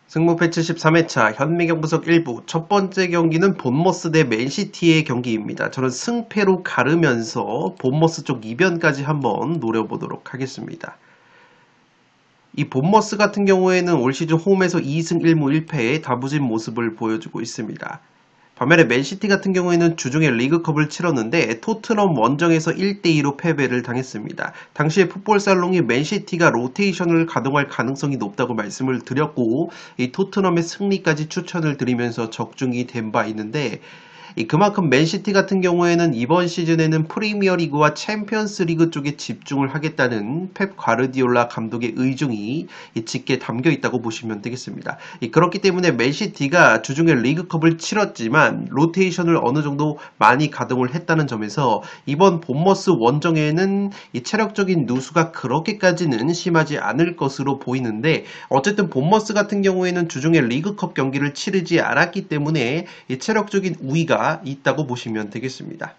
승부 패치 13회차 현미경 분석 1부 첫 번째 경기는 본머스 대 맨시티의 경기입니다. 저는 승패로 가르면서 본머스 쪽 이변까지 한번 노려보도록 하겠습니다. 이 본머스 같은 경우에는 올 시즌 홈에서 2승 1무 1패의 다부진 모습을 보여주고 있습니다. 반면에 맨시티 같은 경우에는 주중에 리그컵을 치렀는데 토트넘 원정에서 1대2로 패배를 당했습니다. 당시에 풋볼살롱이 맨시티가 로테이션을 가동할 가능성이 높다고 말씀을 드렸고 이 토트넘의 승리까지 추천을 드리면서 적중이 된 바 있는데 그만큼 맨시티 같은 경우에는 이번 시즌에는 프리미어리그와 챔피언스리그 쪽에 집중을 하겠다는 펩 과르디올라 감독의 의중이 짙게 담겨 있다고 보시면 되겠습니다. 그렇기 때문에 맨시티가 주중에 리그컵을 치렀지만 로테이션을 어느 정도 많이 가동을 했다는 점에서 이번 본머스 원정에는 이 체력적인 누수가 그렇게까지는 심하지 않을 것으로 보이는데 어쨌든 본머스 같은 경우에는 주중에 리그컵 경기를 치르지 않았기 때문에 이 체력적인 우위가 있다고 보시면 되겠습니다.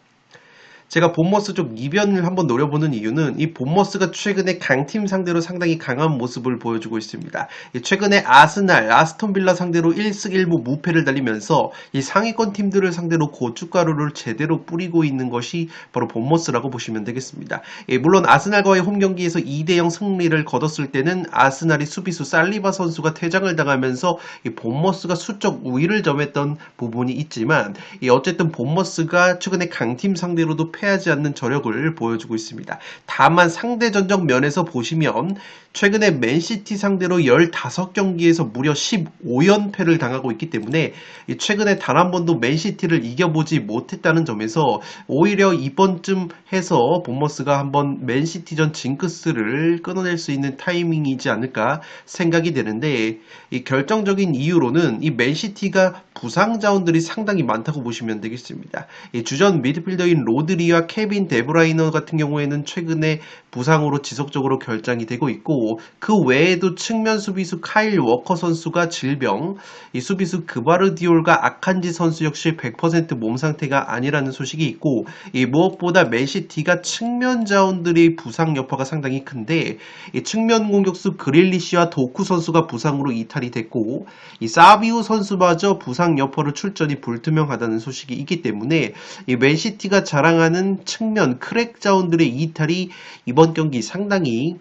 제가 본머스 쪽 이변을 한번 노려보는 이유는 이 본머스가 최근에 강팀 상대로 상당히 강한 모습을 보여주고 있습니다. 최근에 아스날, 아스톤빌라 상대로 1승 1무 무패를 달리면서 이 상위권 팀들을 상대로 고춧가루를 제대로 뿌리고 있는 것이 바로 본머스라고 보시면 되겠습니다. 물론 아스날과의 홈경기에서 2대0 승리를 거뒀을 때는 아스날이 수비수 살리바 선수가 퇴장을 당하면서 이 본머스가 수적 우위를 점했던 부분이 있지만 어쨌든 본머스가 최근에 강팀 상대로도 패하지 않는 저력을 보여주고 있습니다. 다만 상대 전적 면에서 보시면 최근에 맨시티 상대로 15경기에서 무려 15연패를 당하고 있기 때문에 최근에 단 한 번도 맨시티를 이겨보지 못했다는 점에서 오히려 이번쯤 해서 본머스가 한번 맨시티전 징크스를 끊어낼 수 있는 타이밍이지 않을까 생각이 되는데 이 결정적인 이유로는 이 맨시티가 부상 자원들이 상당히 많다고 보시면 되겠습니다. 이 주전 미드필더인 로드리와 케빈 데브라이너 같은 경우에는 최근에 부상으로 지속적으로 결장이 되고 있고 그 외에도 측면 수비수 카일 워커 선수가 질병, 이 수비수 그바르디올과 아칸지 선수 역시 100% 몸 상태가 아니라는 소식이 있고 이 무엇보다 맨시티가 측면 자원들의 부상 여파가 상당히 큰데 이 측면 공격수 그릴리시와 도쿠 선수가 부상으로 이탈이 됐고 이 사비우 선수마저 부상 여파로 출전이 불투명하다는 소식이 있기 때문에 이 맨시티가 자랑하는 측면 크랙 자원들의 이탈이 이번 경기 상당히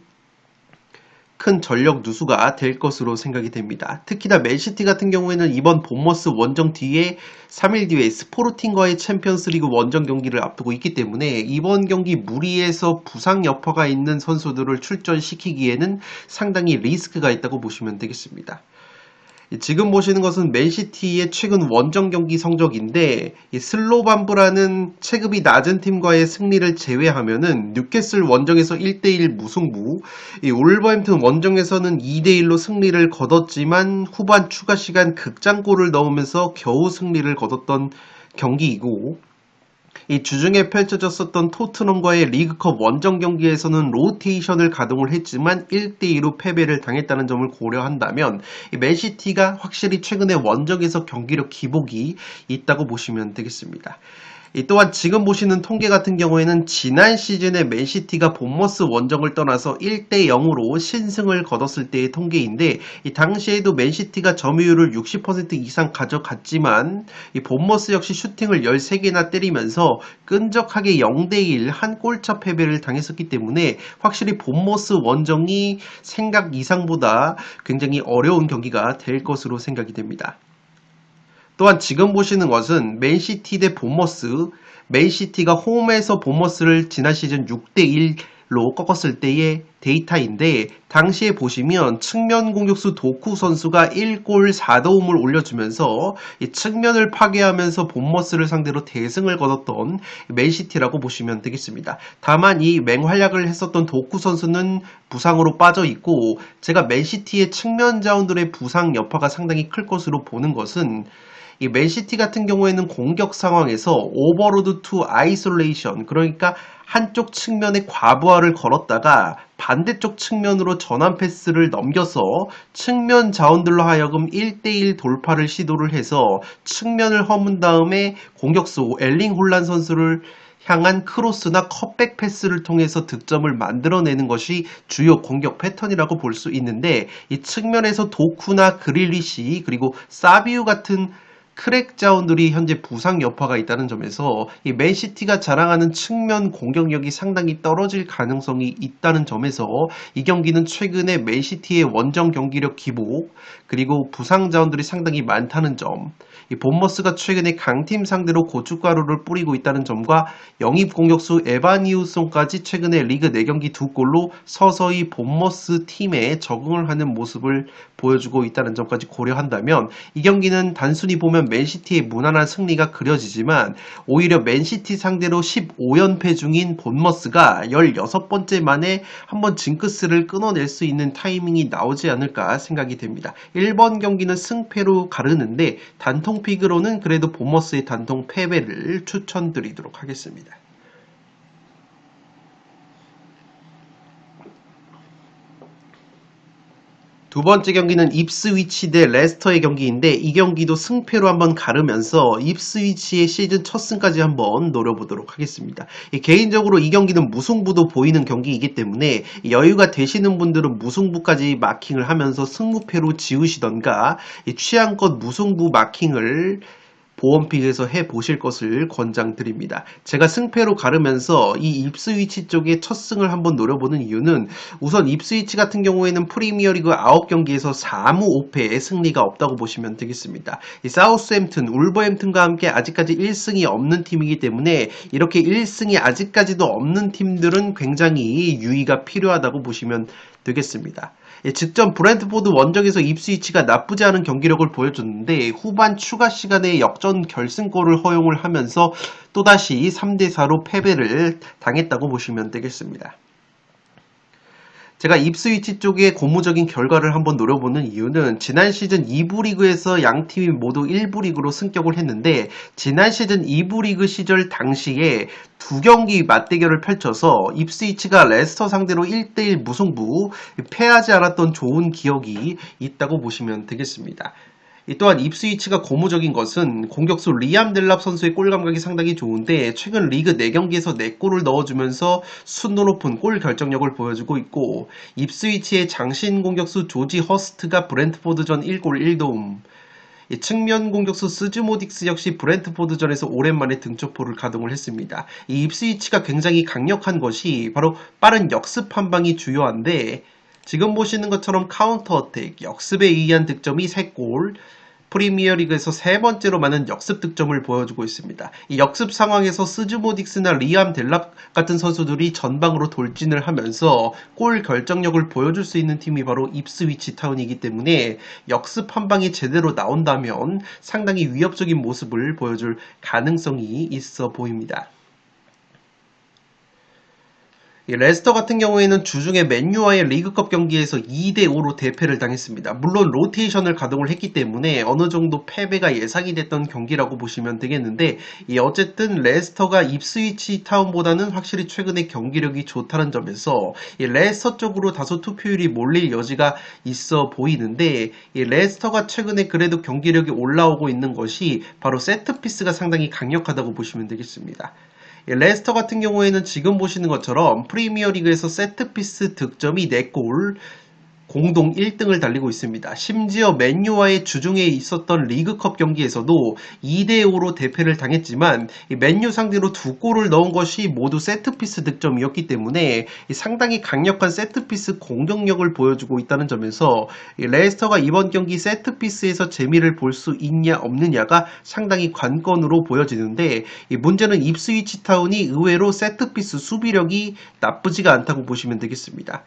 큰 전력 누수가 될 것으로 생각이 됩니다. 특히나 맨시티 같은 경우에는 이번 본머스 원정 뒤에 3일 뒤에 스포르팅과의 챔피언스리그 원정 경기를 앞두고 있기 때문에 이번 경기 무리해서 부상 여파가 있는 선수들을 출전시키기에는 상당히 리스크가 있다고 보시면 되겠습니다. 지금 보시는 것은 맨시티의 최근 원정 경기 성적인데 슬로밤브라는 체급이 낮은 팀과의 승리를 제외하면은 뉴캐슬 원정에서 1대1 무승부, 울버햄튼 원정에서는 2대1로 승리를 거뒀지만 후반 추가 시간 극장골을 넣으면서 겨우 승리를 거뒀던 경기이고 이 주중에 펼쳐졌었던 토트넘과의 리그컵 원정 경기에서는 로테이션을 가동을 했지만 1대2로 패배를 당했다는 점을 고려한다면 이 맨시티가 확실히 최근에 원정에서 경기력 기복이 있다고 보시면 되겠습니다. 또한 지금 보시는 통계 같은 경우에는 지난 시즌에 맨시티가 본머스 원정을 떠나서 1대0으로 신승을 거뒀을 때의 통계인데 이 당시에도 맨시티가 점유율을 60% 이상 가져갔지만 이 본머스 역시 슈팅을 13개나 때리면서 끈적하게 0대1 한 골차 패배를 당했었기 때문에 확실히 본머스 원정이 생각 이상보다 굉장히 어려운 경기가 될 것으로 생각이 됩니다. 또한 지금 보시는 것은 맨시티 대 본머스, 맨시티가 홈에서 본머스를 지난 시즌 6대1로 꺾었을 때의 데이터인데 당시에 보시면 측면 공격수 도쿠 선수가 1골 4도움을 올려주면서 이 측면을 파괴하면서 본머스를 상대로 대승을 거뒀던 맨시티라고 보시면 되겠습니다. 다만 이 맹활약을 했었던 도쿠 선수는 부상으로 빠져 있고 제가 맨시티의 측면 자원들의 부상 여파가 상당히 클 것으로 보는 것은 이 맨시티 같은 경우에는 공격 상황에서 오버로드 투 아이솔레이션, 그러니까 한쪽 측면에 과부하를 걸었다가 반대쪽 측면으로 전환 패스를 넘겨서 측면 자원들로 하여금 1대1 돌파를 시도를 해서 측면을 허문 다음에 공격수 엘링 홀란 선수를 향한 크로스나 컷백 패스를 통해서 득점을 만들어내는 것이 주요 공격 패턴이라고 볼 수 있는데, 이 측면에서 도쿠나 그릴리시 그리고 사비우 같은 크랙 자원들이 현재 부상 여파가 있다는 점에서 이 맨시티가 자랑하는 측면 공격력이 상당히 떨어질 가능성이 있다는 점에서 이 경기는 최근에 맨시티의 원정 경기력 기복 그리고 부상 자원들이 상당히 많다는 점, 이 본머스가 최근에 강팀 상대로 고춧가루를 뿌리고 있다는 점과 영입 공격수 에바니우송까지 최근에 리그 4경기 2골로 서서히 본머스 팀에 적응을 하는 모습을 보여주고 있다는 점까지 고려한다면 이 경기는 단순히 보면 맨시티의 무난한 승리가 그려지지만 오히려 맨시티 상대로 15연패 중인 본머스가 16번째 만에 한번 징크스를 끊어낼 수 있는 타이밍이 나오지 않을까 생각이 됩니다. 1번 경기는 승패로 가르는데 단통픽으로는 그래도 본머스의 단통 패배를 추천드리도록 하겠습니다. 두 번째 경기는 입스위치 대 레스터의 경기인데 이 경기도 승패로 한번 가르면서 입스위치의 시즌 첫 승까지 한번 노려보도록 하겠습니다. 개인적으로 이 경기는 무승부도 보이는 경기이기 때문에 여유가 되시는 분들은 무승부까지 마킹을 하면서 승무패로 지우시던가 취향껏 무승부 마킹을 보험픽에서 해보실 것을 권장드립니다. 제가 승패로 가르면서 이 입스위치 쪽에 첫 승을 한번 노려보는 이유는 우선 입스위치 같은 경우에는 프리미어리그 9경기에서 4무 5패의 승리가 없다고 보시면 되겠습니다. 이 사우스햄튼, 울버햄튼과 함께 아직까지 1승이 없는 팀이기 때문에 이렇게 1승이 아직까지도 없는 팀들은 굉장히 유의가 필요하다고 보시면 되겠습니다. 직전 브랜트포드 원정에서 입스위치가 나쁘지 않은 경기력을 보여줬는데 후반 추가 시간에 역전 결승골을 허용을 하면서 또다시 3대4로 패배를 당했다고 보시면 되겠습니다. 제가 입스위치 쪽의 고무적인 결과를 한번 노려보는 이유는 지난 시즌 2부 리그에서 양 팀이 모두 1부 리그로 승격을 했는데 지난 시즌 2부 리그 시절 당시에 두 경기 맞대결을 펼쳐서 입스위치가 레스터 상대로 1대1 무승부 패하지 않았던 좋은 기억이 있다고 보시면 되겠습니다. 또한 입스위치가 고무적인 것은 공격수 리암 델랍 선수의 골 감각이 상당히 좋은데 최근 리그 4경기에서 4골을 넣어주면서 순도 높은 골 결정력을 보여주고 있고, 입스위치의 장신 공격수 조지 허스트가 브랜트포드전 1골 1도움, 측면 공격수 스즈모딕스 역시 브랜트포드전에서 오랜만에 등초포를 가동을 했습니다. 이 입스위치가 굉장히 강력한 것이 바로 빠른 역습 한 방이 주요한데 지금 보시는 것처럼 카운터 어택, 역습에 의한 득점이 3골, 프리미어리그에서 세 번째로 많은 역습 득점을 보여주고 있습니다. 이 역습 상황에서 스즈모딕스나 리암 델랍 같은 선수들이 전방으로 돌진을 하면서 골 결정력을 보여줄 수 있는 팀이 바로 입스위치 타운이기 때문에 역습 한 방이 제대로 나온다면 상당히 위협적인 모습을 보여줄 가능성이 있어 보입니다. 레스터 같은 경우에는 주중에 맨유와의 리그컵 경기에서 2대5로 대패를 당했습니다. 물론 로테이션을 가동을 했기 때문에 어느 정도 패배가 예상이 됐던 경기라고 보시면 되겠는데 어쨌든 레스터가 입스위치 타운보다는 확실히 최근에 경기력이 좋다는 점에서 레스터 쪽으로 다소 투표율이 몰릴 여지가 있어 보이는데 레스터가 최근에 그래도 경기력이 올라오고 있는 것이 바로 세트피스가 상당히 강력하다고 보시면 되겠습니다. 레스터 같은 경우에는 지금 보시는 것처럼 프리미어리그에서 세트피스 득점이 4골, 공동 1등을 달리고 있습니다. 심지어 맨유와의 주중에 있었던 리그컵 경기에서도 2대5로 대패를 당했지만 맨유 상대로 2골을 넣은 것이 모두 세트피스 득점이었기 때문에 상당히 강력한 세트피스 공격력을 보여주고 있다는 점에서 레스터가 이번 경기 세트피스에서 재미를 볼 수 있냐 없느냐가 상당히 관건으로 보여지는데 문제는 입스위치 타운이 의외로 세트피스 수비력이 나쁘지가 않다고 보시면 되겠습니다.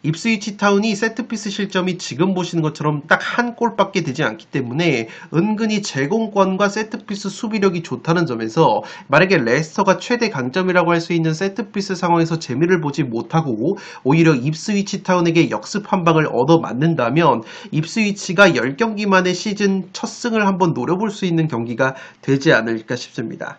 입스위치 타운이 세트피스 실점이 지금 보시는 것처럼 딱 한 골밖에 되지 않기 때문에 은근히 제공권과 세트피스 수비력이 좋다는 점에서 만약에 레스터가 최대 강점이라고 할 수 있는 세트피스 상황에서 재미를 보지 못하고 오히려 입스위치 타운에게 역습 한 방을 얻어맞는다면 입스위치가 10경기 만에 시즌 첫 승을 한번 노려볼 수 있는 경기가 되지 않을까 싶습니다.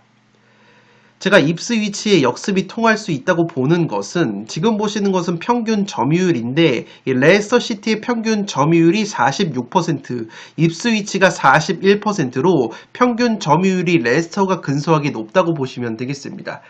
제가 입스위치의 역습이 통할 수 있다고 보는 것은 지금 보시는 것은 평균 점유율인데 레스터 시티의 평균 점유율이 46%, 입스위치가 41%로 평균 점유율이 레스터가 근소하게 높다고 보시면 되겠습니다.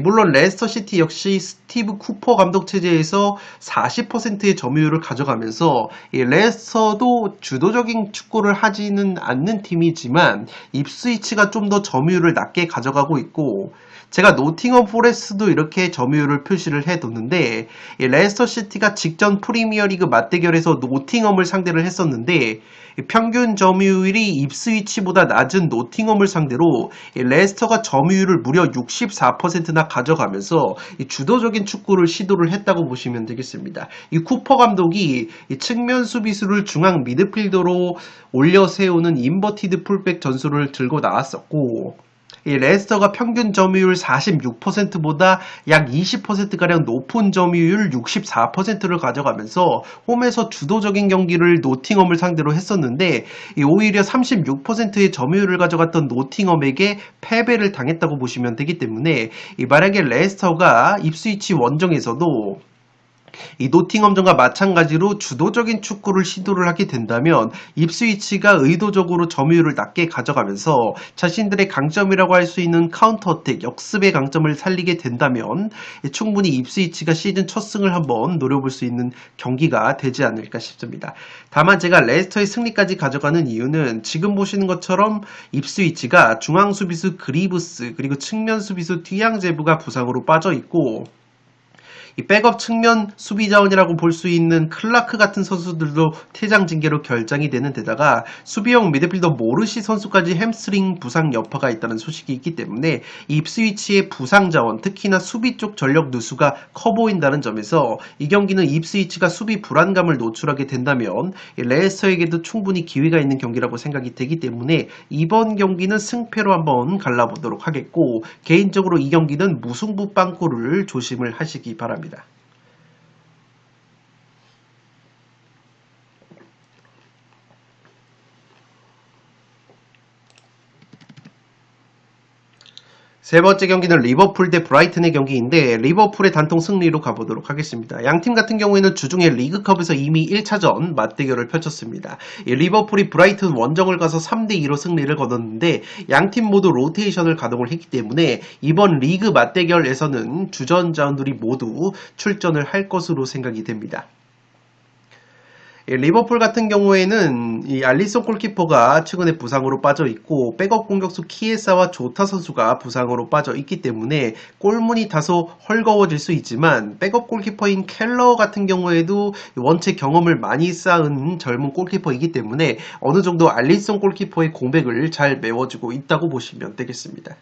물론 레스터 시티 역시 스티브 쿠퍼 감독 체제에서 40%의 점유율을 가져가면서 레스터도 주도적인 축구를 하지는 않는 팀이지만 입스위치가 좀 더 점유율을 낮게 가져가고 있고 제가 노팅엄 포레스트도 이렇게 점유율을 표시를 해뒀는데 레스터 시티가 직전 프리미어리그 맞대결에서 노팅엄을 상대를 했었는데 평균 점유율이 입스위치보다 낮은 노팅엄을 상대로 레스터가 점유율을 무려 64%나 가져가면서 주도적인 축구를 시도를 했다고 보시면 되겠습니다. 이 쿠퍼 감독이 이 측면 수비수를 중앙 미드필더로 올려 세우는 인버티드 풀백 전술을 들고 나왔었고 이 레스터가 평균 점유율 46%보다 약 20%가량 높은 점유율 64%를 가져가면서 홈에서 주도적인 경기를 노팅엄을 상대로 했었는데 오히려 36%의 점유율을 가져갔던 노팅엄에게 패배를 당했다고 보시면 되기 때문에 만약에 레스터가 입스위치 원정에서도 이 노팅엄전과 마찬가지로 주도적인 축구를 시도를 하게 된다면 입스위치가 의도적으로 점유율을 낮게 가져가면서 자신들의 강점이라고 할 수 있는 카운터어택, 역습의 강점을 살리게 된다면 충분히 입스위치가 시즌 첫 승을 한번 노려볼 수 있는 경기가 되지 않을까 싶습니다. 다만 제가 레스터의 승리까지 가져가는 이유는 지금 보시는 것처럼 입스위치가 중앙 수비수 그리브스 그리고 측면 수비수 튀앙제브가 부상으로 빠져 있고 이 백업 측면 수비 자원이라고 볼 수 있는 클라크 같은 선수들도 퇴장 징계로 결장이 되는 데다가 수비형 미드필더 모르시 선수까지 햄스트링 부상 여파가 있다는 소식이 있기 때문에 입스위치의 부상 자원, 특히나 수비 쪽 전력 누수가 커 보인다는 점에서 이 경기는 입스위치가 수비 불안감을 노출하게 된다면 레스터에게도 충분히 기회가 있는 경기라고 생각이 되기 때문에 이번 경기는 승패로 한번 갈라보도록 하겠고 개인적으로 이 경기는 무승부 빵꾸를 조심을 하시기 바랍니다. 세 번째 경기는 리버풀 대 브라이튼의 경기인데 리버풀의 단통 승리로 가보도록 하겠습니다. 양팀 같은 경우에는 주중에 리그컵에서 이미 1차전 맞대결을 펼쳤습니다. 리버풀이 브라이튼 원정을 가서 3대2로 승리를 거뒀는데 양팀 모두 로테이션을 가동을 했기 때문에 이번 리그 맞대결에서는 주전자원들이 모두 출전을 할 것으로 생각이 됩니다. 리버풀 같은 경우에는 이 알리송 골키퍼가 최근에 부상으로 빠져 있고 백업 공격수 키에사와 조타 선수가 부상으로 빠져 있기 때문에 골문이 다소 헐거워질 수 있지만 백업 골키퍼인 켈러 같은 경우에도 원체 경험을 많이 쌓은 젊은 골키퍼이기 때문에 어느 정도 알리송 골키퍼의 공백을 잘 메워주고 있다고 보시면 되겠습니다.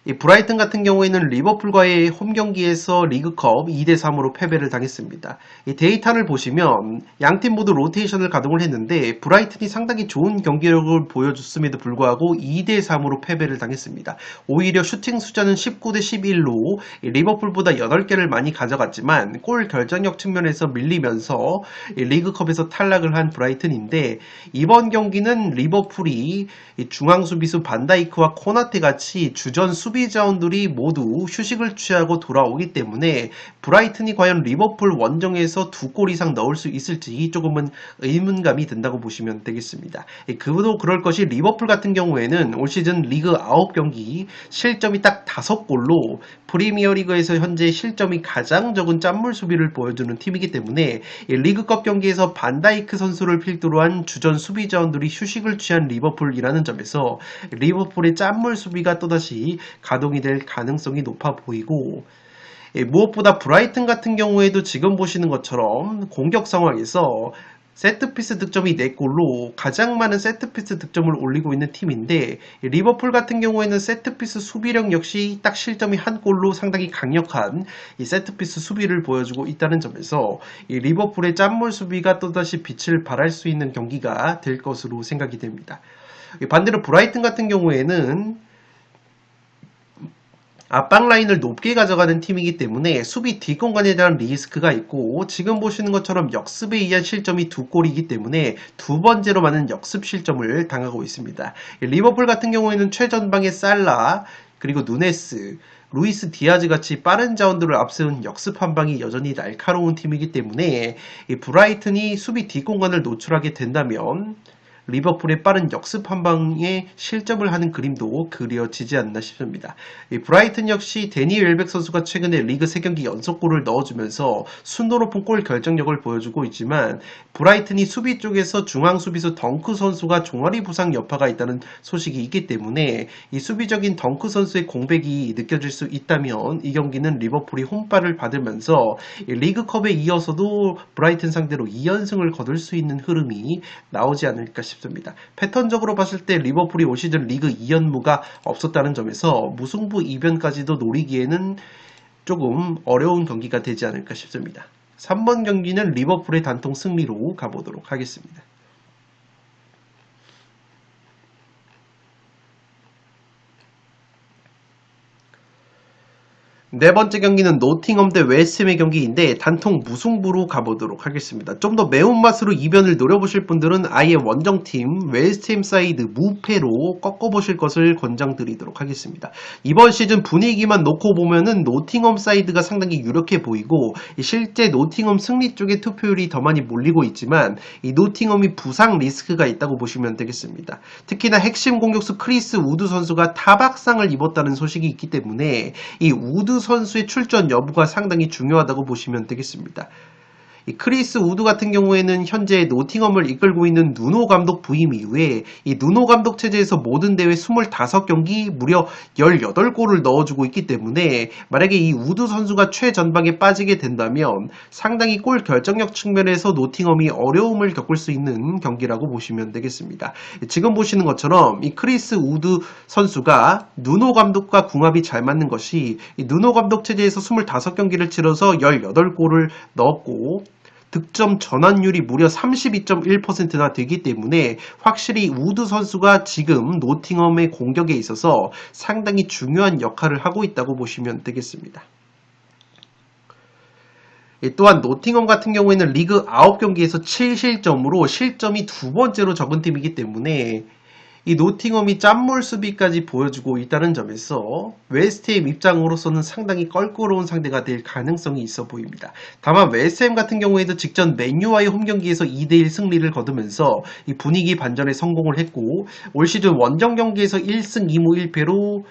이 브라이튼 같은 경우에는 리버풀과의 홈 경기에서 리그컵 2대3으로 패배를 당했습니다. 이 데이터를 보시면 양팀 모두 로테이션을 가동을 했는데 브라이튼이 상당히 좋은 경기력을 보여줬음에도 불구하고 2대3으로 패배를 당했습니다. 오히려 슈팅 숫자는 19대 11로 리버풀보다 8개를 많이 가져갔지만 골 결정력 측면에서 밀리면서 리그컵에서 탈락을 한 브라이튼인데 이번 경기는 리버풀이 중앙 수비수 반다이크와 코나테 같이 주전 수비 자원들이 모두 휴식을 취하고 돌아오기 때문에 브라이튼이 과연 리버풀 원정에서 2골 이상 넣을 수 있을지 조금은 의문감이 든다고 보시면 되겠습니다. 그도 그럴 것이 리버풀 같은 경우에는 올 시즌 리그 9경기 실점이 딱 5골로 프리미어리그에서 현재 실점이 가장 적은 짠물 수비를 보여주는 팀이기 때문에 리그컵 경기에서 반다이크 선수를 필두로 한 주전 수비 자원들이 휴식을 취한 리버풀이라는 점에서 리버풀의 짠물 수비가 또다시 가동이 될 가능성이 높아 보이고 무엇보다 브라이튼 같은 경우에도 지금 보시는 것처럼 공격 상황에서 세트피스 득점이 4골로 가장 많은 세트피스 득점을 올리고 있는 팀인데 리버풀 같은 경우에는 세트피스 수비력 역시 딱 실점이 1골로 상당히 강력한 이 세트피스 수비를 보여주고 있다는 점에서 이 리버풀의 짠물 수비가 또다시 빛을 발할 수 있는 경기가 될 것으로 생각이 됩니다. 반대로 브라이튼 같은 경우에는 앞방 라인을 높게 가져가는 팀이기 때문에 수비 뒷공간에 대한 리스크가 있고 지금 보시는 것처럼 역습에 의한 실점이 2골이기 때문에 두 번째로 많은 역습 실점을 당하고 있습니다. 리버풀 같은 경우에는 최전방의 살라 그리고 누네스 루이스 디아즈 같이 빠른 자원들을 앞세운 역습 한 방이 여전히 날카로운 팀이기 때문에 이 브라이튼이 수비 뒷공간을 노출하게 된다면 리버풀의 빠른 역습 한 방에 실점을 하는 그림도 그려지지 않나 싶습니다. 브라이튼 역시 데니 웰백 선수가 최근에 리그 3경기 연속골을 넣어주면서 순도 높은 골 결정력을 보여주고 있지만 브라이튼이 수비 쪽에서 중앙 수비수 덩크 선수가 종아리 부상 여파가 있다는 소식이 있기 때문에 이 수비적인 덩크 선수의 공백이 느껴질 수 있다면 이 경기는 리버풀이 홈발을 받으면서 리그컵에 이어서도 브라이튼 상대로 2연승을 거둘 수 있는 흐름이 나오지 않을까 싶습니다. 패턴적으로 봤을 때 리버풀이 올 시즌 리그 2연무가 없었다는 점에서 무승부 이변까지도 노리기에는 조금 어려운 경기가 되지 않을까 싶습니다. 3번 경기는 리버풀의 단통 승리로 가보도록 하겠습니다. 네 번째 경기는 노팅엄 대 웨스트햄의 경기인데 단통 무승부로 가보도록 하겠습니다. 좀 더 매운맛으로 이변을 노려보실 분들은 아예 원정팀 웨스트햄 사이드 무패로 꺾어보실 것을 권장드리도록 하겠습니다. 이번 시즌 분위기만 놓고 보면은 노팅엄 사이드가 상당히 유력해 보이고 실제 노팅엄 승리 쪽에 투표율이 더 많이 몰리고 있지만 이 노팅엄이 부상 리스크가 있다고 보시면 되겠습니다. 특히나 핵심 공격수 크리스 우드 선수가 타박상을 입었다는 소식이 있기 때문에 이 우드 선수의 출전 여부가 상당히 중요하다고 보시면 되겠습니다. 이 크리스 우드 같은 경우에는 현재 노팅엄을 이끌고 있는 누노 감독 부임 이후에 이 누노 감독 체제에서 모든 대회 25경기 무려 18골을 넣어주고 있기 때문에 만약에 이 우드 선수가 최전방에 빠지게 된다면 상당히 골 결정력 측면에서 노팅엄이 어려움을 겪을 수 있는 경기라고 보시면 되겠습니다. 지금 보시는 것처럼 이 크리스 우드 선수가 누노 감독과 궁합이 잘 맞는 것이 이 누노 감독 체제에서 25경기를 치러서 18골을 넣었고 득점 전환율이 무려 32.1%나 되기 때문에 확실히 우드 선수가 지금 노팅엄의 공격에 있어서 상당히 중요한 역할을 하고 있다고 보시면 되겠습니다. 또한 노팅엄 같은 경우에는 리그 9경기에서 7실점으로 실점이 두 번째로 적은 팀이기 때문에 이 노팅엄이 짠물 수비까지 보여주고 있다는 점에서 웨스트햄 입장으로서는 상당히 껄끄러운 상대가 될 가능성이 있어 보입니다. 다만 웨스트햄 같은 경우에도 직전 맨유와의 홈경기에서 2대1 승리를 거두면서 이 분위기 반전에 성공을 했고 올 시즌 원정 경기에서 1승 2무 1패로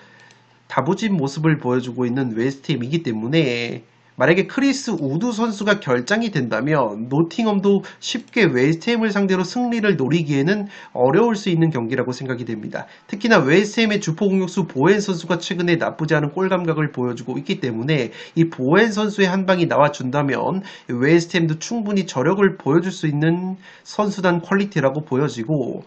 다부진 모습을 보여주고 있는 웨스트햄이기 때문에 만약에 크리스 우드 선수가 결장이 된다면 노팅엄도 쉽게 웨스트햄을 상대로 승리를 노리기에는 어려울 수 있는 경기라고 생각이 됩니다. 특히나 웨스트햄의 주포 공격수 보엔 선수가 최근에 나쁘지 않은 골 감각을 보여주고 있기 때문에 이 보엔 선수의 한 방이 나와준다면 웨스트햄도 충분히 저력을 보여줄 수 있는 선수단 퀄리티라고 보여지고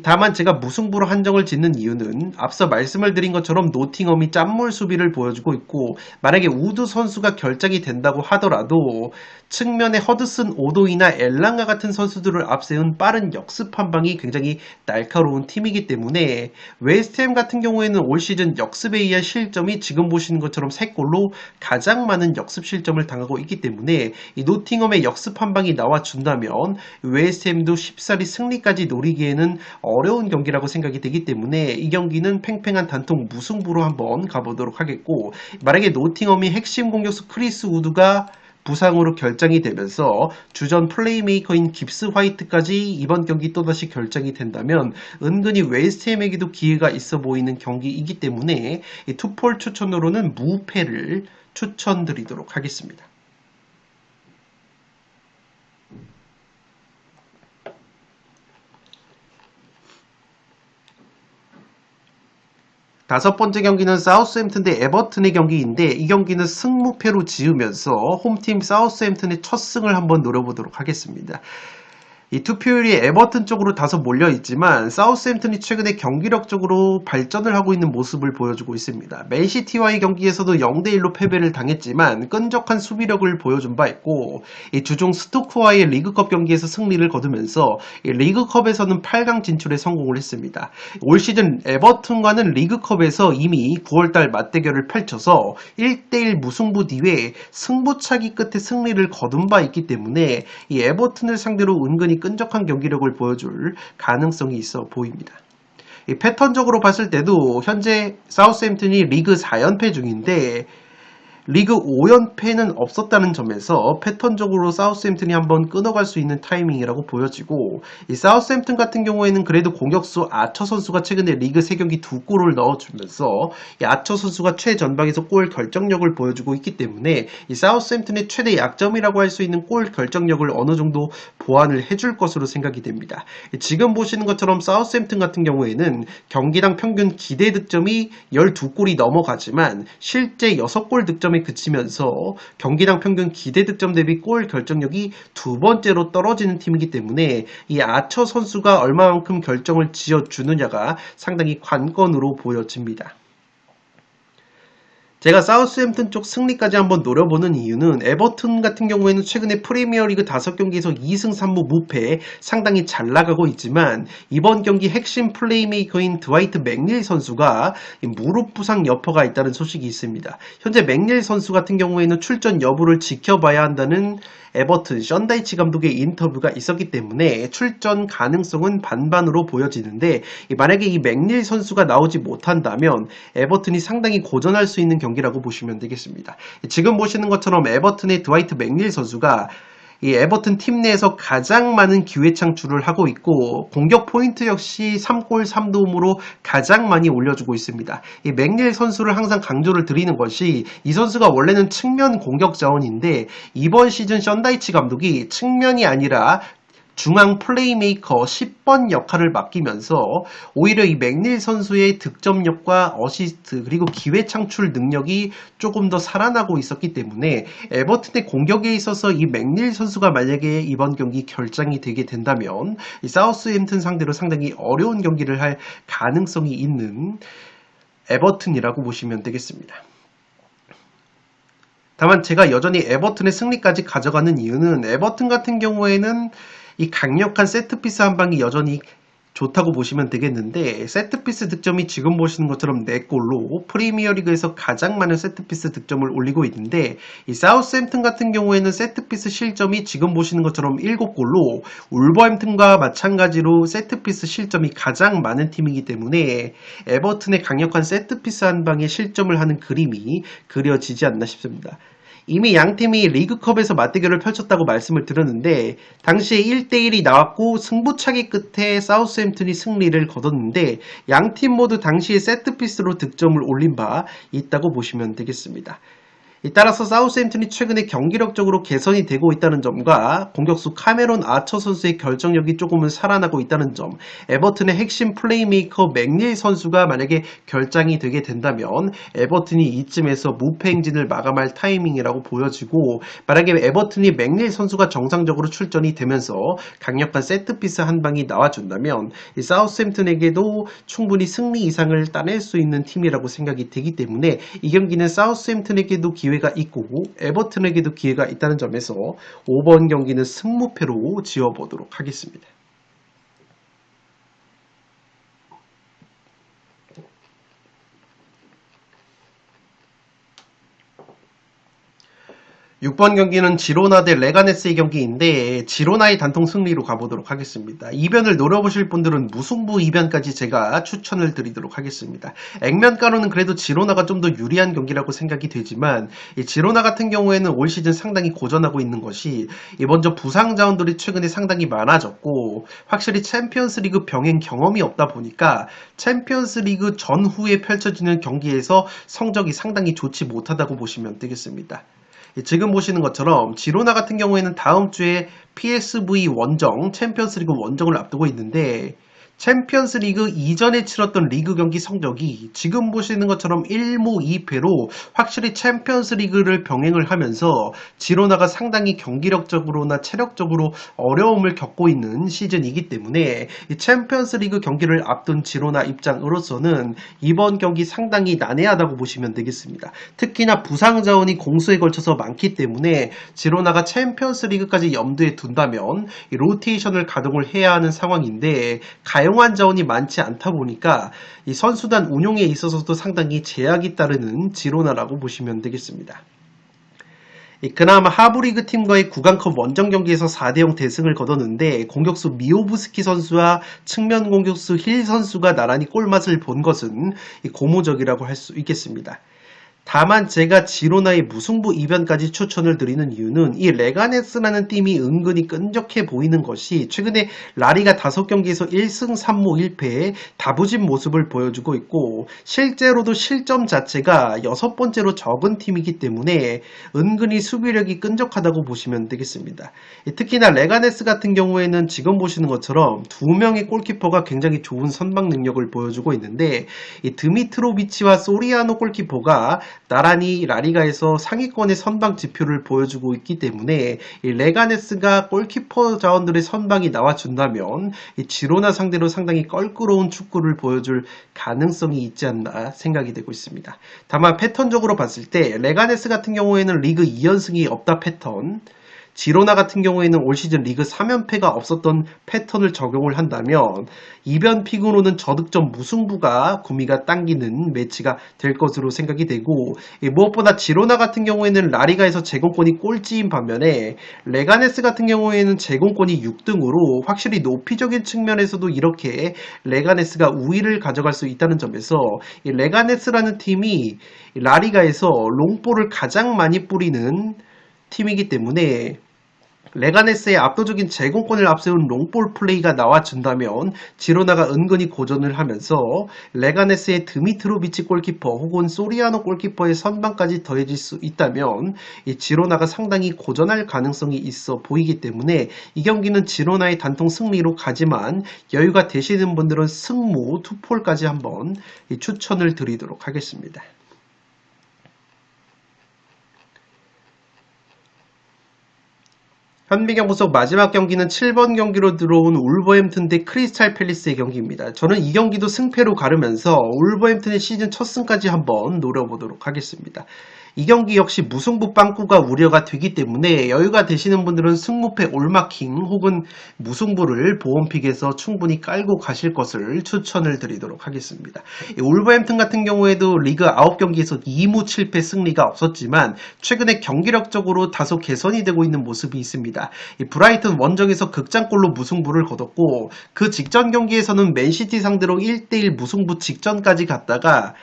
다만 제가 무승부로 한정을 짓는 이유는 앞서 말씀을 드린 것처럼 노팅엄이 짠물 수비를 보여주고 있고 만약에 우드 선수가 결장이 된다고 하더라도 측면에 허드슨 오도이나 엘랑가 같은 선수들을 앞세운 빠른 역습 한 방이 굉장히 날카로운 팀이기 때문에 웨스트햄 같은 경우에는 올 시즌 역습에 의한 실점이 지금 보시는 것처럼 3골로 가장 많은 역습 실점을 당하고 있기 때문에 이 노팅엄의 역습 한 방이 나와준다면 웨스트햄도 쉽사리 승리까지 노리기에는 어려운 경기라고 생각이 되기 때문에 이 경기는 팽팽한 단통 무승부로 한번 가보도록 하겠고 만약에 노팅엄이 핵심 공격수 크리스 우드가 부상으로 결장이 되면서 주전 플레이메이커인 깁스 화이트까지 이번 경기 또다시 결장이 된다면 은근히 웨스트햄에게도 기회가 있어 보이는 경기이기 때문에 이 투폴 추천으로는 무패를 추천드리도록 하겠습니다. 다섯 번째 경기는 사우스햄튼 대 에버튼의 경기인데 이 경기는 승무패로 지으면서 홈팀 사우스햄튼의 첫 승을 한번 노려보도록 하겠습니다. 이 투표율이 에버튼 쪽으로 다소 몰려 있지만 사우스햄튼이 최근에 경기력적으로 발전을 하고 있는 모습을 보여주고 있습니다. 맨시티와의 경기에서도 0대1로 패배를 당했지만 끈적한 수비력을 보여준 바 있고 이 주종 스토크와의 리그컵 경기에서 승리를 거두면서 이 리그컵에서는 8강 진출에 성공을 했습니다. 올 시즌 에버튼과는 리그컵에서 이미 9월달 맞대결을 펼쳐서 1대1 무승부 뒤에 승부차기 끝에 승리를 거둔 바 있기 때문에 이 에버튼을 상대로 은근히 끈적한 경기력을 보여줄 가능성이 있어 보입니다. 이 패턴적으로 봤을 때도 현재 사우스햄튼이 리그 4연패 중인데 리그 5연패는 없었다는 점에서 패턴적으로 사우스햄튼이 한번 끊어갈 수 있는 타이밍이라고 보여지고 이 사우스햄튼 같은 경우에는 그래도 공격수 아처 선수가 최근에 리그 3경기 2골을 넣어주면서 이 아처 선수가 최전방에서 골 결정력을 보여주고 있기 때문에 이 사우스햄튼의 최대 약점이라고 할 수 있는 골 결정력을 어느 정도 보완을 해줄 것으로 생각이 됩니다. 지금 보시는 것처럼 사우스햄튼 같은 경우에는 경기당 평균 기대 득점이 12골이 넘어가지만 실제 6골 득점에 그치면서 경기당 평균 기대 득점 대비 골 결정력이 두 번째로 떨어지는 팀이기 때문에 이 아처 선수가 얼마만큼 결정을 지어주느냐가 상당히 관건으로 보여집니다. 제가 사우스햄튼 쪽 승리까지 한번 노려보는 이유는 에버튼 같은 경우에는 최근에 프리미어리그 5경기에서 2승 3무 무패 상당히 잘 나가고 있지만 이번 경기 핵심 플레이메이커인 드와이트 맥닐 선수가 무릎 부상 여파가 있다는 소식이 있습니다. 현재 맥닐 선수 같은 경우에는 출전 여부를 지켜봐야 한다는 에버튼 션다이치 감독의 인터뷰가 있었기 때문에 출전 가능성은 반반으로 보여지는데 만약에 이 맥닐 선수가 나오지 못한다면 에버튼이 상당히 고전할 수 있는 경기라고 보시면 되겠습니다. 지금 보시는 것처럼 에버튼의 드와이트 맥닐 선수가 이 에버튼 팀 내에서 가장 많은 기회 창출을 하고 있고 공격 포인트 역시 3골 3도움으로 가장 많이 올려주고 있습니다. 이 맥닐 선수를 항상 강조를 드리는 것이 이 선수가 원래는 측면 공격 자원인데 이번 시즌 션다이치 감독이 측면이 아니라 중앙 플레이메이커 10번 역할을 맡기면서 오히려 이 맥닐 선수의 득점력과 어시스트 그리고 기회 창출 능력이 조금 더 살아나고 있었기 때문에 에버튼의 공격에 있어서 이 맥닐 선수가 만약에 이번 경기 결장이 되게 된다면 이 사우스햄튼 상대로 상당히 어려운 경기를 할 가능성이 있는 에버튼이라고 보시면 되겠습니다. 다만 제가 여전히 에버튼의 승리까지 가져가는 이유는 에버튼 같은 경우에는 이 강력한 세트피스 한 방이 여전히 좋다고 보시면 되겠는데 세트피스 득점이 지금 보시는 것처럼 4골로 프리미어리그에서 가장 많은 세트피스 득점을 올리고 있는데 이 사우스햄튼 같은 경우에는 세트피스 실점이 지금 보시는 것처럼 7골로 울버햄튼과 마찬가지로 세트피스 실점이 가장 많은 팀이기 때문에 에버튼의 강력한 세트피스 한 방에 실점을 하는 그림이 그려지지 않나 싶습니다. 이미 양팀이 리그컵에서 맞대결을 펼쳤다고 말씀을 드렸는데 당시에 1대1이 나왔고 승부차기 끝에 사우스햄튼이 승리를 거뒀는데 양팀 모두 당시에 세트피스로 득점을 올린 바 있다고 보시면 되겠습니다. 따라서 사우스햄튼이 최근에 경기력적으로 개선이 되고 있다는 점과 공격수 카메론 아처 선수의 결정력이 조금은 살아나고 있다는 점, 에버튼의 핵심 플레이메이커 맥닐 선수가 만약에 결장이 되게 된다면 에버튼이 이쯤에서 무패 행진을 마감할 타이밍이라고 보여지고 만약에 에버튼이 맥닐 선수가 정상적으로 출전이 되면서 강력한 세트피스 한 방이 나와준다면 이 사우스햄튼에게도 충분히 승리 이상을 따낼 수 있는 팀이라고 생각이 되기 때문에 이 경기는 사우스햄튼에게도 기회가 있고 에버튼에게도 기회가 있다는 점에서 5번 경기는 승무패로 지어보도록 하겠습니다. 6번 경기는 지로나 대 레가네스의 경기인데 지로나의 단통 승리로 가보도록 하겠습니다. 이변을 노려보실 분들은 무승부 이변까지 제가 추천을 드리도록 하겠습니다. 액면가로는 그래도 지로나가 좀 더 유리한 경기라고 생각이 되지만 이 지로나 같은 경우에는 올 시즌 상당히 고전하고 있는 것이 먼저 부상 자원들이 최근에 상당히 많아졌고 확실히 챔피언스리그 병행 경험이 없다 보니까 챔피언스리그 전후에 펼쳐지는 경기에서 성적이 상당히 좋지 못하다고 보시면 되겠습니다. 지금 보시는 것처럼 지로나 같은 경우에는 다음 주에 PSV 원정, 챔피언스리그 원정을 앞두고 있는데 챔피언스 리그 이전에 치렀던 리그 경기 성적이 지금 보시는 것처럼 1무 2패로 확실히 챔피언스 리그를 병행을 하면서 지로나가 상당히 경기력적으로나 체력적으로 어려움을 겪고 있는 시즌이기 때문에 이 챔피언스 리그 경기를 앞둔 지로나 입장으로서는 이번 경기 상당히 난해하다고 보시면 되겠습니다. 특히나 부상 자원이 공수에 걸쳐서 많기 때문에 지로나가 챔피언스 리그까지 염두에 둔다면 이 로테이션을 가동을 해야 하는 상황인데 가용한 자원이 많지 않다 보니까 이 선수단 운용에 있어서도 상당히 제약이 따르는 지로나라고 보시면 되겠습니다. 그나마 하부리그 팀과의 구강컵 원정 경기에서 4대0 대승을 거뒀는데 공격수 미오브스키 선수와 측면 공격수 힐 선수가 나란히 골맛을 본 것은 고무적이라고 할 수 있겠습니다. 다만 제가 지로나의 무승부 이변까지 추천을 드리는 이유는 이 레가네스라는 팀이 은근히 끈적해 보이는 것이 최근에 라리가 5경기에서 1승 3무 1패의 다부진 모습을 보여주고 있고 실제로도 실점 자체가 6번째로 적은 팀이기 때문에 은근히 수비력이 끈적하다고 보시면 되겠습니다. 특히나 레가네스 같은 경우에는 지금 보시는 것처럼 2명의 골키퍼가 굉장히 좋은 선방 능력을 보여주고 있는데 이 드미트로비치와 소리아노 골키퍼가 나란히 라리가에서 상위권의 선방 지표를 보여주고 있기 때문에 이 레가네스가 골키퍼 자원들의 선방이 나와준다면 이 지로나 상대로 상당히 껄끄러운 축구를 보여줄 가능성이 있지 않나 생각이 되고 있습니다. 다만 패턴적으로 봤을 때 레가네스 같은 경우에는 리그 2연승이 없다 패턴, 지로나 같은 경우에는 올 시즌 리그 3연패가 없었던 패턴을 적용을 한다면 이변 픽으로는 저득점 무승부가 구미가 당기는 매치가 될 것으로 생각이 되고 무엇보다 지로나 같은 경우에는 라리가에서 제공권이 꼴찌인 반면에 레가네스 같은 경우에는 제공권이 6등으로 확실히 높이적인 측면에서도 이렇게 레가네스가 우위를 가져갈 수 있다는 점에서 이 레가네스라는 팀이 라리가에서 롱볼을 가장 많이 뿌리는 팀이기 때문에 레가네스의 압도적인 제공권을 앞세운 롱볼 플레이가 나와준다면 지로나가 은근히 고전을 하면서 레가네스의 드미트로비치 골키퍼 혹은 소리아노 골키퍼의 선방까지 더해질 수 있다면 이 지로나가 상당히 고전할 가능성이 있어 보이기 때문에 이 경기는 지로나의 단통 승리로 가지만 여유가 되시는 분들은 승무 투폴까지 한번 추천을 드리도록 하겠습니다. 현미경 분석 마지막 경기는 7번 경기로 들어온 울버햄튼 대 크리스탈 팰리스의 경기입니다. 저는 이 경기도 승패로 가르면서 울버햄튼의 시즌 첫 승까지 한번 노려보도록 하겠습니다. 이 경기 역시 무승부 빵꾸가 우려가 되기 때문에 여유가 되시는 분들은 승무패 올마킹 혹은 무승부를 보험픽에서 충분히 깔고 가실 것을 추천을 드리도록 하겠습니다. 울버햄튼 같은 경우에도 리그 9경기에서 2무 7패 승리가 없었지만 최근에 경기력적으로 다소 개선이 되고 있는 모습이 있습니다. 브라이튼 원정에서 극장골로 무승부를 거뒀고 그 직전 경기에서는 맨시티 상대로 1대1 무승부 직전까지 갔다가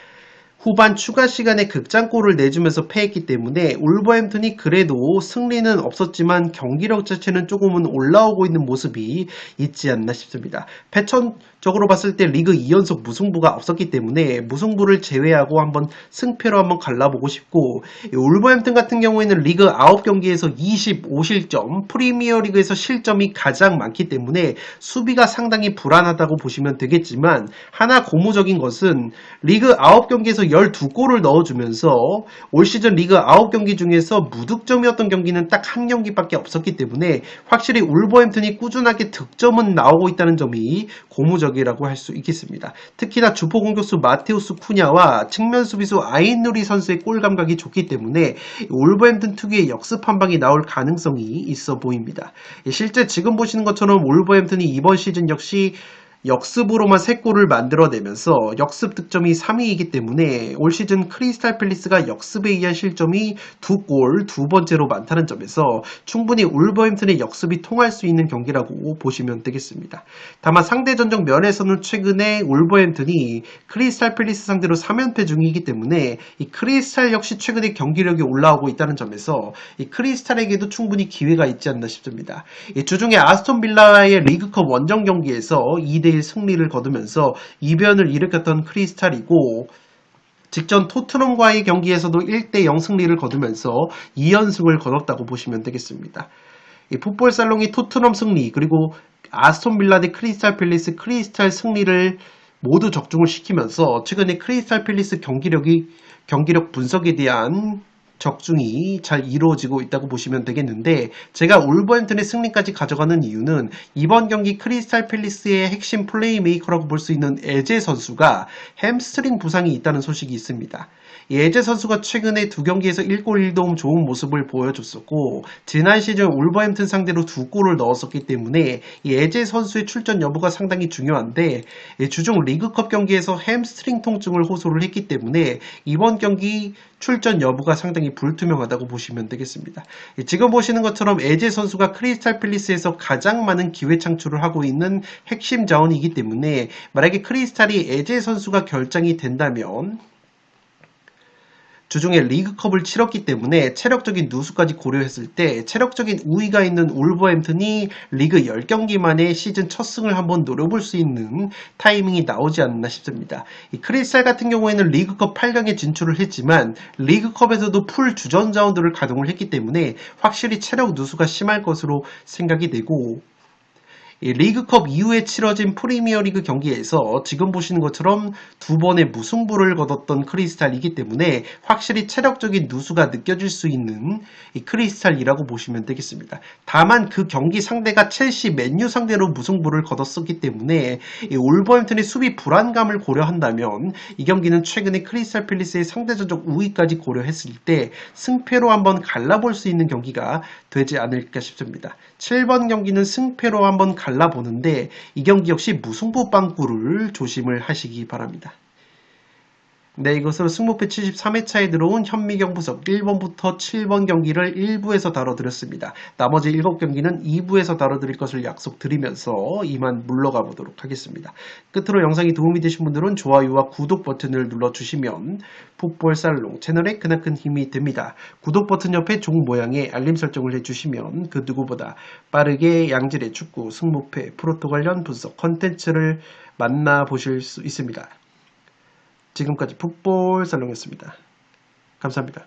후반 추가 시간에 극장골을 내주면서 패했기 때문에 울버햄튼이 그래도 승리는 없었지만 경기력 자체는 조금은 올라오고 있는 모습이 있지 않나 싶습니다. 패턴적으로 봤을 때 리그 2연속 무승부가 없었기 때문에 무승부를 제외하고 한번 승패로 한번 갈라보고 싶고 울버햄튼 같은 경우에는 리그 9경기에서 25실점, 프리미어리그에서 실점이 가장 많기 때문에 수비가 상당히 불안하다고 보시면 되겠지만 하나 고무적인 것은 리그 9경기에서 12골을 넣어주면서 올 시즌 리그 9경기 중에서 무득점이었던 경기는 딱 한 경기밖에 없었기 때문에 확실히 울버햄튼이 꾸준하게 득점은 나오고 있다는 점이 고무적이라고 할 수 있겠습니다. 특히나 주포 공격수 마테우스 쿠냐와 측면 수비수 아인누리 선수의 골 감각이 좋기 때문에 울버햄튼 특유의 역습 한 방이 나올 가능성이 있어 보입니다. 실제 지금 보시는 것처럼 울버햄튼이 이번 시즌 역시 역습으로만 3골을 만들어내면서 역습 득점이 3위이기 때문에 올 시즌 크리스탈 팰리스가 역습에 의한 실점이 2골, 2번째로 많다는 점에서 충분히 울버햄튼의 역습이 통할 수 있는 경기라고 보시면 되겠습니다. 다만 상대 전적 면에서는 최근에 울버햄튼이 크리스탈 팰리스 상대로 3연패 중이기 때문에 이 크리스탈 역시 최근에 경기력이 올라오고 있다는 점에서 이 크리스탈에게도 충분히 기회가 있지 않나 싶습니다. 이 주중에 아스톤 빌라의 리그컵 원정 경기에서 2대1 승리를 거두면서 이변을 일으켰던 크리스탈이고 직전 토트넘과의 경기에서도 1대0 승리를 거두면서 2연승을 거뒀다고 보시면 되겠습니다. 이 풋볼 살롱이 토트넘 승리 그리고 아스톤 빌라 대 크리스탈 팰리스 크리스탈 승리를 모두 적중을 시키면서 최근에 크리스탈 팰리스 경기력 분석에 대한 적중이 잘 이루어지고 있다고 보시면 되겠는데, 제가 울버햄튼의 승리까지 가져가는 이유는 이번 경기 크리스탈 팰리스의 핵심 플레이메이커라고 볼 수 있는 에제 선수가 햄스트링 부상이 있다는 소식이 있습니다. 에제 선수가 최근에 두 경기에서 1골 1도움 좋은 모습을 보여줬었고, 지난 시즌 울버햄튼 상대로 두 골을 넣었었기 때문에 이 에제 선수의 출전 여부가 상당히 중요한데, 주중 리그컵 경기에서 햄스트링 통증을 호소를 했기 때문에 이번 경기 출전 여부가 상당히 불투명하다고 보시면 되겠습니다. 지금 보시는 것처럼 에제 선수가 크리스탈 팰리스에서 가장 많은 기회 창출을 하고 있는 핵심 자원이기 때문에, 만약에 크리스탈이 에제 선수가 결장이 된다면 주중에 리그컵을 치렀기 때문에 체력적인 누수까지 고려했을 때 체력적인 우위가 있는 울버햄튼이 리그 10경기 만에 시즌 첫 승을 한번 노려볼 수 있는 타이밍이 나오지 않나 싶습니다. 이 크리스탈 같은 경우에는 리그컵 8강에 진출을 했지만 리그컵에서도 풀 주전 자원들을 가동을 했기 때문에 확실히 체력 누수가 심할 것으로 생각이 되고, 이 리그컵 이후에 치러진 프리미어리그 경기에서 지금 보시는 것처럼 두 번의 무승부를 거뒀던 크리스탈이기 때문에 확실히 체력적인 누수가 느껴질 수 있는 이 크리스탈이라고 보시면 되겠습니다. 다만 그 경기 상대가 첼시, 맨유 상대로 무승부를 거뒀었기 때문에 이 올버햄튼의 수비 불안감을 고려한다면 이 경기는 최근에 크리스탈 팰리스의 상대전적 우위까지 고려했을 때 승패로 한번 갈라볼 수 있는 경기가 되지 않을까 싶습니다. 7번 경기는 승패로 한번 갈라보는데 이 경기 역시 무승부 빵꾸를 조심을 하시기 바랍니다. 네, 이것으로 승부패 73회차에 들어온 현미경 분석 1번부터 7번 경기를 1부에서 다뤄드렸습니다. 나머지 7경기는 2부에서 다뤄드릴 것을 약속드리면서 이만 물러가 보도록 하겠습니다. 끝으로 영상이 도움이 되신 분들은 좋아요와 구독 버튼을 눌러주시면 풋볼살롱 채널에 크나큰 힘이 됩니다. 구독 버튼 옆에 종 모양의 알림 설정을 해주시면 그 누구보다 빠르게 양질의 축구, 승부패, 프로토 관련 분석 컨텐츠를 만나보실 수 있습니다. 지금까지 풋볼 살롱이었습니다. 감사합니다.